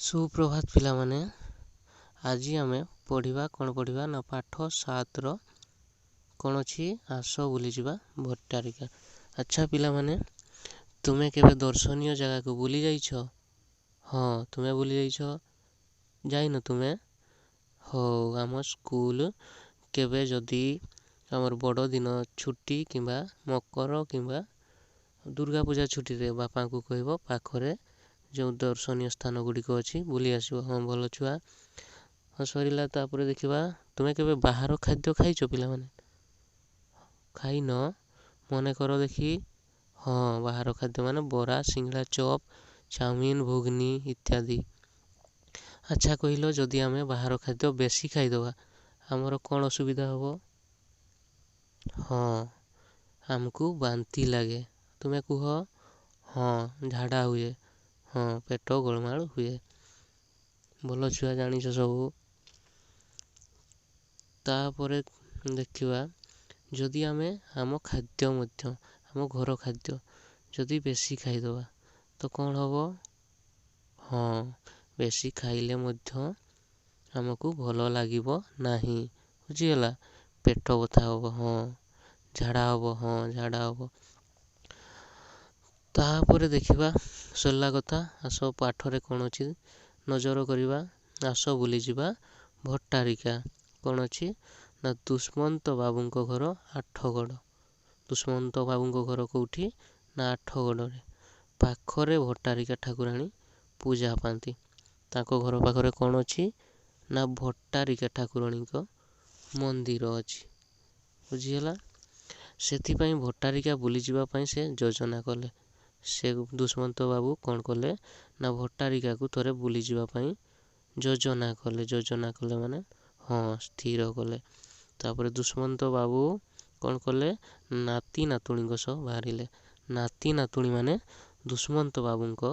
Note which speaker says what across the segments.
Speaker 1: सुप्रभात पिलामाने आज आम पढ़ा कौन पढ़ा ना पाठ 7 रो कौन अच्छी आस बुली जावा भट्टारिका। अच्छा पिलामाने तुम्हें केबे दर्शनीय जगह को बुली जाइछ? हाँ तुम्हें बुली जाइछ जाइन तुम्हें? हो आम स्कूल केबे जदि आमर बड़ दिन छुट्टी किंबा मकर किंबा दुर्गा पूजा छुट्टी रे बापा को कहब पाखरे जो दर्शनीय स्थान गुड़िक अच्छी बुली आसो। हाँ भल छुआ हाँ सरला तापर देखा तुम्हें केबे बाहर खाद्य खाइछ पिलामाने? खाइन मन कर देखी। हाँ बाहर खाद्य माने बरा सिंगड़ा चॉप चाउमीन घुगनी इत्यादि। अच्छा कहल जदि आम बाहर खाद्य बेसी खाईदबा आमर कौन असुविधा हम? हाँ आमको बांती लगे। तुम्हें कह? हाँ झाड़ा हुए। हाँ पेट गोलमाल हुए। भल छुआ जानिछ सब। तापरे देखिबा जदि आमे आम खाद्य मध्य आम घर खाद्य जदि बेसी खाईदबा तो कौन हम? हाँ बेसी खाइले मध्य आमको भल लागिबो नाही। बुझीगला पेट बथा हम। हाँ झाड़ा हम। हाँ झाड़ा हम। तापरे देखिबा सरला कथा आस पाठरे कौन अच्छी नजर करिबा। आस बुली जावा भट्टारिका। कौन अच्छी ना दुष्मंत बाबूंको घर आठगड़। दुष्मंत बाबूंको घर कौटी ना आठगड़ पाखरे भट्टारिका ठाकुराणी पूजा पाती। ताको घर पाखरे कौन अच्छी ना भट्टारिका ठाकुराणी को मंदिर अच्छी। बुझीगला सेथिपाई भट्टारिका बुली जावा पाई से योजना कले। से दुष्मंत बाबू कौन कले ना भट्टारिका को थोड़े बुली जावा पाई योजना कले। योजना कले माने हाँ स्थिर कले। तापर दुष्मंत बाबू कौन कले नाती नातुणी सह बाहरिले। नाती नातुणी माने दुष्मंत बाबू को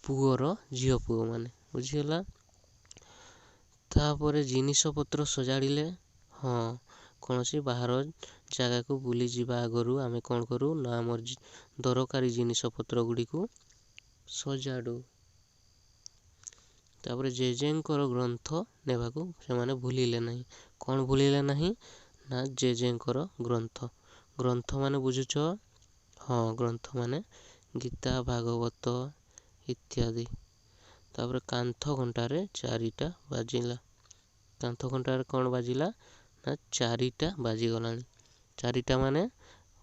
Speaker 1: पुअर झील पुओ माने। बुझीगला तापर जिनिस पत्र सजाड़िले। हाँ कौन सी बाहर जगह को बुली जावा आगरू आमे कौन करू ना आमर दरकारी जिनिस पत्र गुड़ी को सजाड़ू। तापर जेजेंकर ग्रंथ नेबाकू से माने भूलिले नहीं। कौन भूलिले नहीं ना जेजेंकर ग्रंथ। ग्रंथ माने बुझुछ? हाँ ग्रंथ माने गीता भागवत इत्यादि। तापर कांथ घंटारे 4टा बाजिला। कांथ घंटारे कौन बाजिला ना 4टा बाजी गलानी। 4टा माने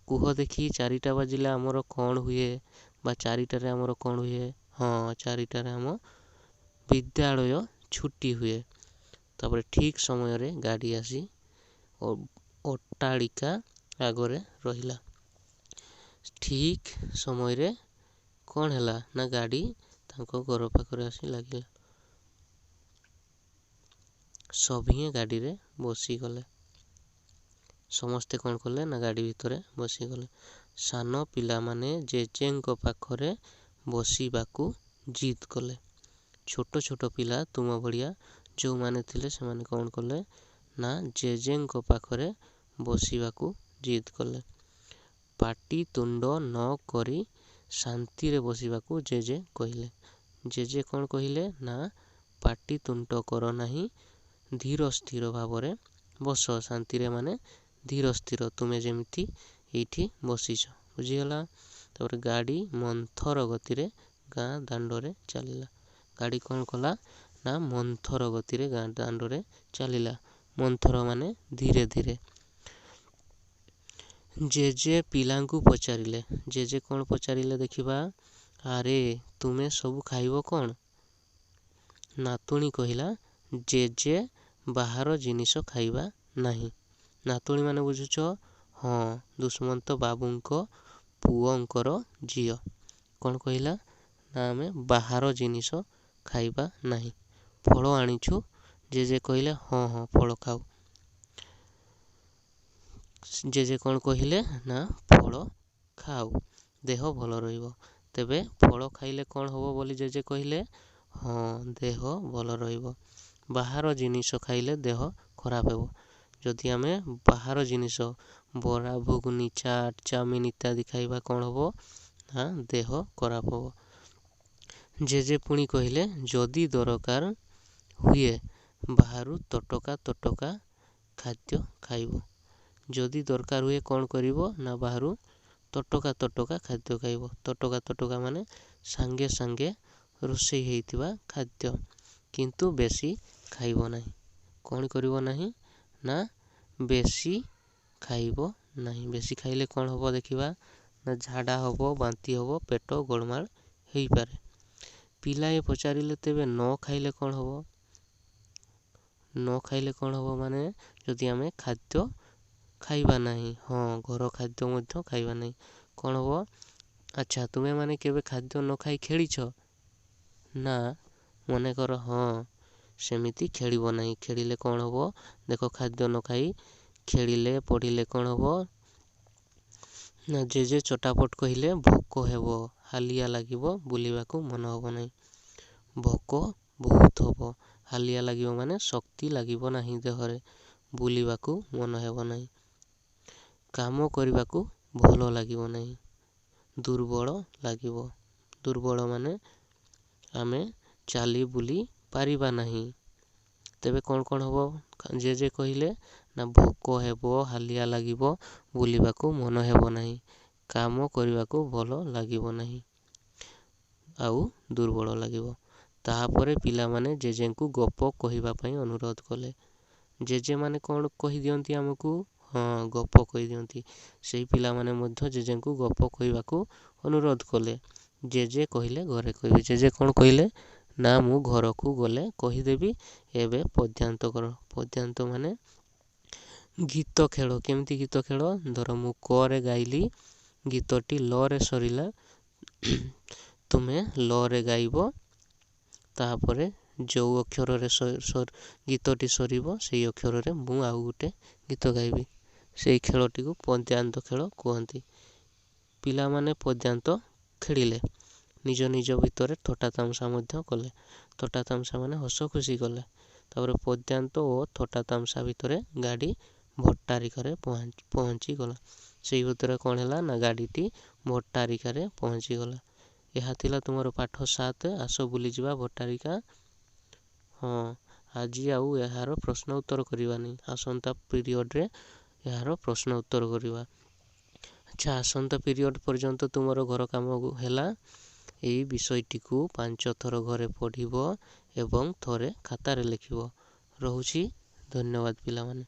Speaker 1: कुह देखी 4टा बाजिले आमर कौन हुए बा 4टारे आमर कौन हुए? हाँ 4टारे आम विद्यालय छुट्टी हुए। तापर ठीक समय रे गाड़ी आसी अट्टालिका आगरे रहिला। ठीक समय रे कौन हैला ना गाड़ी तांको घर पाखरे आसी लागिला। सभी गाड़ी रे बसी गले। समस्ते कौन कले ना गाड़ी भितरे बसी गले। सान पिला माने जेजेंको पाखरे बसीबाकू जिद कले। छोट छोट पिला तुम भड़िया जो माने थिले से माने कौन कले ना जेजेंको पाखरे बसीबाकू जिद कले। पाटी तुंड न करी शांति रे बसीबाकू जेजे कहिले। जेजे कौन कहिले ना पाटी तुंड कर नाही धीर स्थिर भावरे बस। शांति रे माने धीर स्थिर तुमे जेमिति एठी बसीछ। बुझीगला तापर गाड़ी मंथर गति रे गाँ दांडरे चलिला। गाड़ी कौन कला ना मंथर गति रे गाँ दांडरे चलिला। मंथर माने धीरे धीरे। जेजे पिलांकू पचारिले। जेजे कौन पचारिले देखिबा अरे तुमे सब खाइबो कौन? नातुणी कहिला जेजे बाहर जिनिस खाइबा नहीं। नातुणी माने बुझुछ? हाँ दुष्मंत बाबूंको पुओंकर झियो। कौन कहिला ना आमे बाहर जिनिस खाइबा नहीं। फल आनिछु। जेजे कहिले हाँ हाँ फल खाऊ। जेजे कौन कहिले ना फल खाऊ देह भल रहिबो। तेबे फल खाइले कौन हबो बोली जेजे कहिले? हाँ देह भल रहिबो। बाहर जिनिस खाइले देह खराब हेबो। जदि आमे बाहर जिनिस बरा घुगनी चाट चाउमीन इत्यादि खाइबा कौन हबो ना देह खराब हबो। ଜେଜେ ପୁଣି କହିଲେ ଯଦି ଦରକାର ହୁଏ ବାହାରୁ ତଟକା ତଟକା ଖାଦ୍ୟ ଖାଇବ। ଯଦି ଦରକାର ହୁଏ କ'ଣ କରିବ ନା ବାହାରୁ ତଟକା ତଟକା ଖାଦ୍ୟ ଖାଇବ। ତଟକା ତଟକା ମାନେ ସାଙ୍ଗେ ସାଙ୍ଗେ ରୋଷେଇ ହେଇଥିବା ଖାଦ୍ୟ, କିନ୍ତୁ ବେଶୀ ଖାଇବ ନାହିଁ। କ'ଣ କରିବ ନାହିଁ ନା ବେଶୀ ଖାଇବ ନାହିଁ। ବେଶୀ ଖାଇଲେ କ'ଣ ହେବ ଦେଖିବା ନା ଝାଡ଼ା ହେବ, ବାନ୍ତି ହେବ, ପେଟ ଗୋଳମାଳ ହେଇପାରେ। ପିଲାଏ ପଚାରିଲେ ତେବେ ନ ଖାଇଲେ କ'ଣ ହେବ? ନ ଖାଇଲେ କ'ଣ ହେବ ମାନେ ଯଦି ଆମେ ଖାଦ୍ୟ ଖାଇବା ନାହିଁ, ହଁ ଘର ଖାଦ୍ୟ ମଧ୍ୟ ଖାଇବା ନାହିଁ, କ'ଣ ହେବ? ଆଚ୍ଛା ତୁମେମାନେ କେବେ ଖାଦ୍ୟ ନ ଖାଇ ଖେଳିଛ? ନା ମନେକର ହଁ ସେମିତି ଖେଳିବ ନାହିଁ। ଖେଳିଲେ କ'ଣ ହେବ ଦେଖ, ଖାଦ୍ୟ ନ ଖାଇ ଖେଳିଲେ ପଢ଼ିଲେ କ'ଣ ହେବ ନା ଜେଜେ ଚଟାପଟ କହିଲେ ଭୋକ ହେବ, ହାଲିଆ ଲାଗିବ, ବୁଲିବାକୁ ମନ ହେବ ନାହିଁ। ଭୋକ ବହୁତ ହେବ, ହାଲିଆ ଲାଗିବ ମାନେ ଶକ୍ତି ଲାଗିବ ନାହିଁ ଦେହରେ, ବୁଲିବାକୁ ମନ ହେବ ନାହିଁ। କାମ କରିବାକୁ ଭଲ ଲାଗିବ ନାହିଁ, ଦୁର୍ବଳ ଲାଗିବ। ଦୁର୍ବଳ ମାନେ ଆମେ ଚାଲି ବୁଲି ପାରିବା ନାହିଁ। ତେବେ କ'ଣ କ'ଣ ହେବ? ଜେଜେ କହିଲେ ନା ଭୋକ ହେବ, ହାଲିଆ ଲାଗିବ, ବୁଲିବାକୁ ମନ ହେବ ନାହିଁ, କାମ କରିବାକୁ ଭଲ ଲାଗିବ ନାହିଁ, ଆଉ ଦୁର୍ବଳ ଲାଗିବ। ତାପରେ ପିଲାମାନେ ଜେଜେଙ୍କୁ ଗପ କହିବା ପାଇଁ ଅନୁରୋଧ କଲେ। ଜେଜେମାନେ କ'ଣ କହିଦିଅନ୍ତି ଆମକୁ? ହଁ ଗପ କହିଦିଅନ୍ତି। ସେହି ପିଲାମାନେ ମଧ୍ୟ ଜେଜେଙ୍କୁ ଗପ କହିବାକୁ ଅନୁରୋଧ କଲେ। ଜେଜେ କହିଲେ ଘରେ କହିବେ। ଜେଜେ କ'ଣ କହିଲେ ନା ମୁଁ ଘରକୁ ଗଲେ କହିଦେବି, ଏବେ ପଦ୍ୟାନ୍ତ କର। ପଦ୍ୟାନ୍ତ ମାନେ ଗୀତ ଖେଳ। କେମିତି ଗୀତ ଖେଳ? ଧର ମୁଁ କରେ ଗାଇଲି, ଗୀତଟି ଲରେ ସରିଲା, ତୁମେ ଲରେ ଗାଇବ, ତାପରେ ଯେଉଁ ଅକ୍ଷରରେ ଗୀତଟି ସରିବ ସେଇ ଅକ୍ଷରରେ ମୁଁ ଆଉ ଗୋଟେ ଗୀତ ଗାଇବି। ସେଇ ଖେଳଟିକୁ ପଦ୍ୟାନ୍ତ ଖେଳ କୁହନ୍ତି। ପିଲାମାନେ ପଦ୍ୟାନ୍ତ ଖେଳିଲେ, ନିଜ ନିଜ ଭିତରେ ଥଟ୍ଟା ତାମସା ମଧ୍ୟ କଲେ। ଥଟ୍ଟା ତାମସା ମାନେ ହସ ଖୁସି କଲେ। ତାପରେ ପଦ୍ୟାନ୍ତ ଓ ଥଟ୍ଟା ତାମସା ଭିତରେ ଗାଡ଼ି ଭଟ୍ଟାରିକାରେ ପହଞ୍ଚିଗଲା। ସେଇ ଭିତରେ କ'ଣ ହେଲା ନା ଗାଡ଼ିଟି ଭଟ୍ଟାରିକାରେ ପହଞ୍ଚିଗଲା। ଏହା ଥିଲା ତୁମର ପାଠ 7। ଆସ ବୁଲିଯିବା ଭଟ୍ଟାରିକା। ହଁ ଆଜି ଆଉ ଏହାର ପ୍ରଶ୍ନ ଉତ୍ତର କରିବାନି, ଆସନ୍ତା ପିରିୟଡ଼ରେ ଏହାର ପ୍ରଶ୍ନ ଉତ୍ତର କରିବା। ଆଚ୍ଛା ଆସନ୍ତା ପିରିୟଡ଼ ପର୍ଯ୍ୟନ୍ତ ତୁମର ଘର କାମ ହେଲା ଏହି ବିଷୟଟିକୁ 5 ଥର ଘରେ ପଢ଼ିବ ଏବଂ ଥରେ ଖାତାରେ ଲେଖିବ। ରହୁଛି, ଧନ୍ୟବାଦ ପିଲାମାନେ।